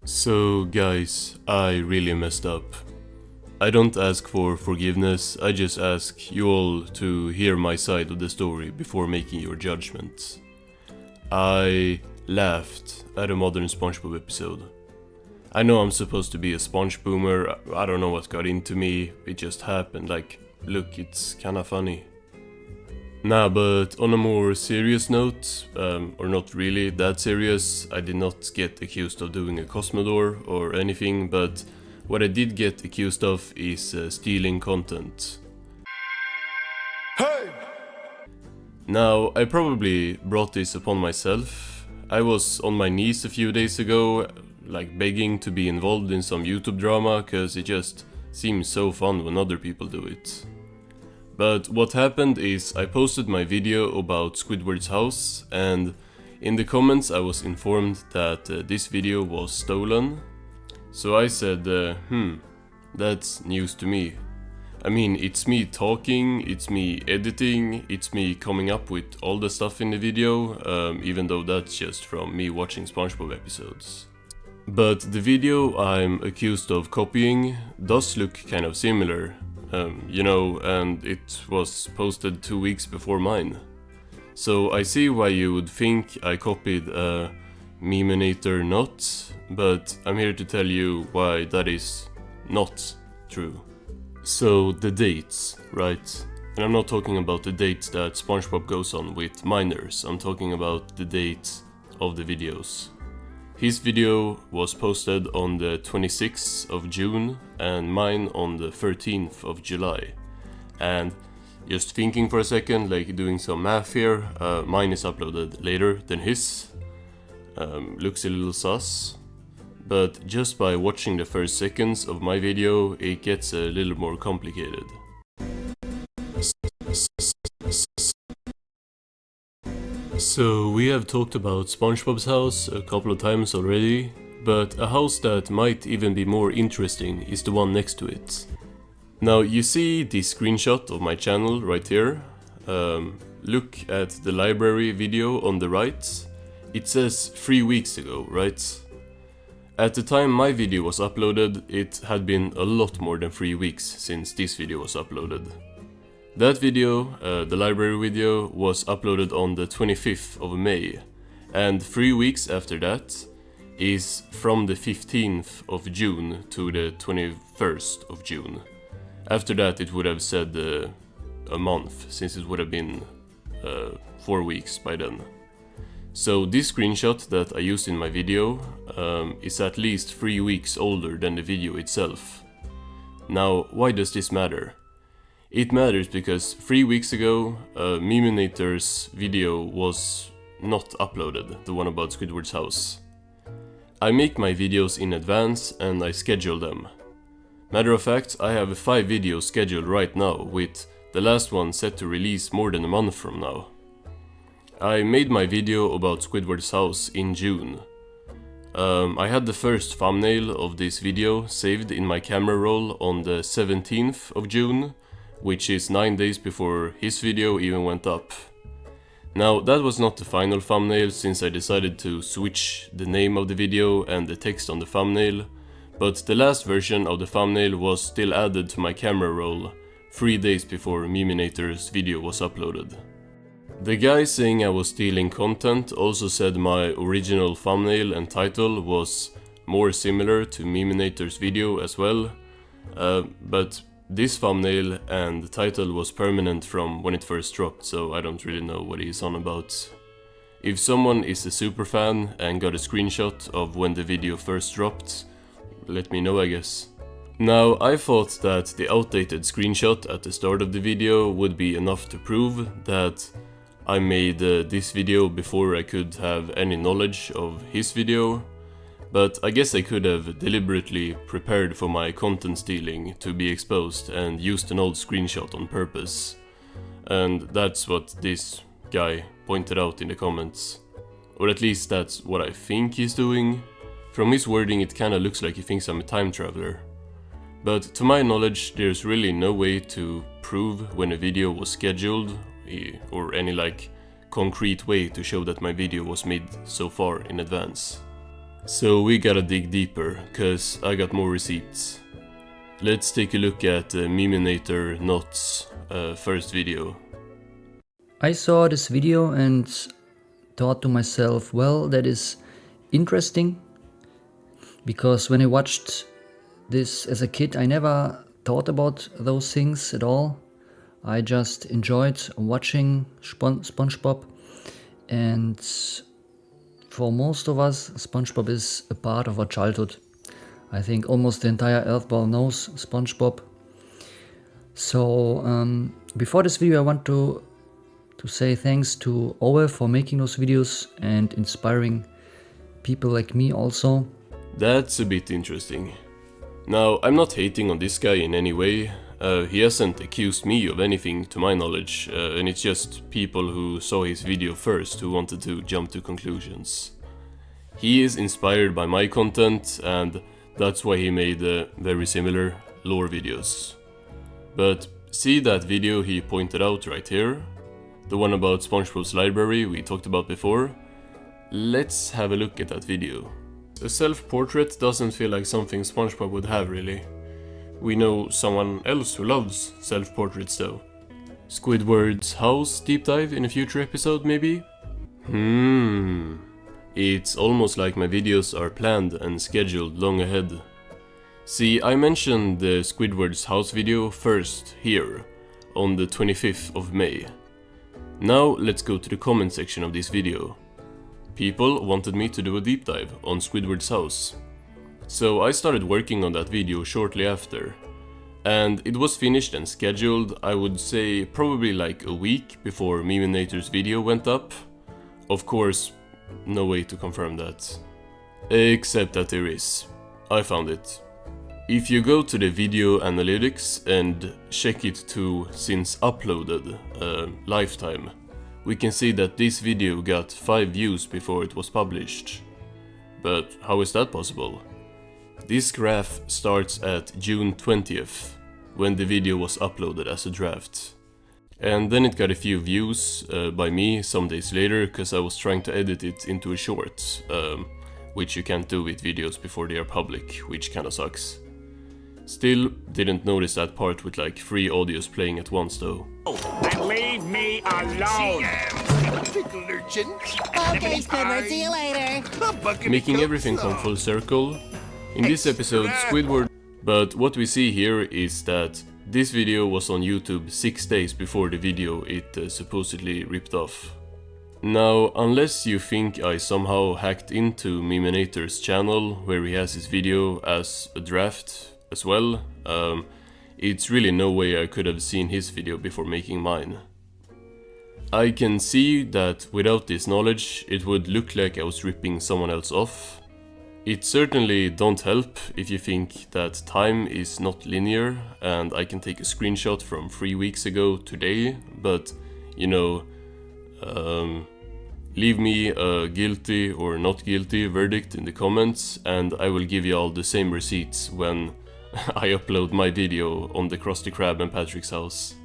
So guys, I really messed up. I don't ask for forgiveness, I just ask you all to hear my side of the story before making your judgment. I laughed at a modern SpongeBob episode. I know I'm supposed to be a sponge boomer, I don't know what got into me, it just happened, like, look, it's kinda funny. Nah, but on a more serious note, or not really that serious, I did not get accused of doing a Cosmodor or anything, but what I did get accused of is stealing content. Hey! Now, I probably brought this upon myself. I was on my knees a few days ago, like begging to be involved in some YouTube drama, cause it just seems so fun when other people do it. But what happened is I posted my video about Squidward's house, and in the comments I was informed that this video was stolen. So I said, that's news to me. I mean, it's me talking, it's me editing, it's me coming up with all the stuff in the video, even though that's just from me watching SpongeBob episodes. But the video I'm accused of copying does look kind of similar. And it was posted 2 weeks before mine. So I see why you would think I copied a Memenator not, but I'm here to tell you why that is not true. So the dates, right? And I'm not talking about the dates that SpongeBob goes on with minors, I'm talking about the dates of the videos. His video was posted on the 26th of June and mine on the 13th of July. And just thinking for a second, like doing some math here, mine is uploaded later than his. Looks a little sus. But just by watching the first seconds of my video, it gets a little more complicated. So we have talked about SpongeBob's house a couple of times already, but a house that might even be more interesting is the one next to it. Now you see this screenshot of my channel right here. Look at the library video on the right. It says 3 weeks ago, right? At the time my video was uploaded, it had been a lot more than 3 weeks since this video was uploaded. That video, the library video, was uploaded on the 25th of May, and 3 weeks after that is from the 15th of June to the 21st of June. After that it would have said a month, since it would have been 4 weeks by then. So this screenshot that I used in my video is at least 3 weeks older than the video itself. Now, why does this matter? It matters because 3 weeks ago, Memenator's video was not uploaded, the one about Squidward's house. I make my videos in advance and I schedule them. Matter of fact, I have 5 videos scheduled right now, with the last one set to release more than a month from now. I made my video about Squidward's house in June. I had the first thumbnail of this video saved in my camera roll on the 17th of June, which is 9 days before his video even went up. Now that was not the final thumbnail, since I decided to switch the name of the video and the text on the thumbnail, but the last version of the thumbnail was still added to my camera roll 3 days before Memenator's video was uploaded. The guy saying I was stealing content also said my original thumbnail and title was more similar to Memenator's video as well, but this thumbnail and title was permanent from when it first dropped, so I don't really know what he's on about. If someone is a super fan and got a screenshot of when the video first dropped, let me know, I guess. Now, I thought that the outdated screenshot at the start of the video would be enough to prove that I made this video before I could have any knowledge of his video. But I guess I could have deliberately prepared for my content stealing to be exposed and used an old screenshot on purpose. And that's what this guy pointed out in the comments. Or at least that's what I think he's doing. From his wording it kinda looks like he thinks I'm a time traveler. But to my knowledge there's really no way to prove when a video was scheduled or any like concrete way to show that my video was made so far in advance. So we gotta dig deeper, cause I got more receipts. Let's take a look at Meminator Not's first video. I saw this video and thought to myself, well, that is interesting, because when I watched this as a kid, I never thought about those things at all. I just enjoyed watching SpongeBob, and for most of us, SpongeBob is a part of our childhood. I think almost the entire Earthball knows SpongeBob. So before this video, I want to say thanks to Owe for making those videos and inspiring people like me also. That's a bit interesting. Now, I'm not hating on this guy in any way. He hasn't accused me of anything to my knowledge, and it's just people who saw his video first who wanted to jump to conclusions. He is inspired by my content, and that's why he made very similar lore videos. But see that video he pointed out right here? The one about SpongeBob's library we talked about before? Let's have a look at that video. A self-portrait doesn't feel like something SpongeBob would have, really. We know someone else who loves self-portraits though. Squidward's house deep dive in a future episode, maybe? It's almost like my videos are planned and scheduled long ahead. See, I mentioned the Squidward's house video first here, on the 25th of May. Now let's go to the comment section of this video. People wanted me to do a deep dive on Squidward's house. So I started working on that video shortly after. And it was finished and scheduled, I would say probably like a week before Meminator's video went up. Of course, no way to confirm that. Except that there is. I found it. If you go to the video analytics and check it to since uploaded, lifetime, we can see that this video got 5 views before it was published. But how is that possible? This graph starts at June 20th, when the video was uploaded as a draft. And then it got a few views by me some days later, cause I was trying to edit it into a short, which you can't do with videos before they are public, which kinda sucks. Still, didn't notice that part with like 3 audios playing at once though. And leave me alone! Okay, Squidward, see you later. Making everything come full circle, in this episode Squidward... But what we see here is that this video was on YouTube 6 days before the video it supposedly ripped off. Now, unless you think I somehow hacked into Meminator's channel where he has his video as a draft as well, it's really no way I could have seen his video before making mine. I can see that without this knowledge it would look like I was ripping someone else off. It certainly don't help if you think that time is not linear and I can take a screenshot from 3 weeks ago today, but you know, leave me a guilty or not guilty verdict in the comments and I will give you all the same receipts when I upload my video on the Krusty Krab and Patrick's house.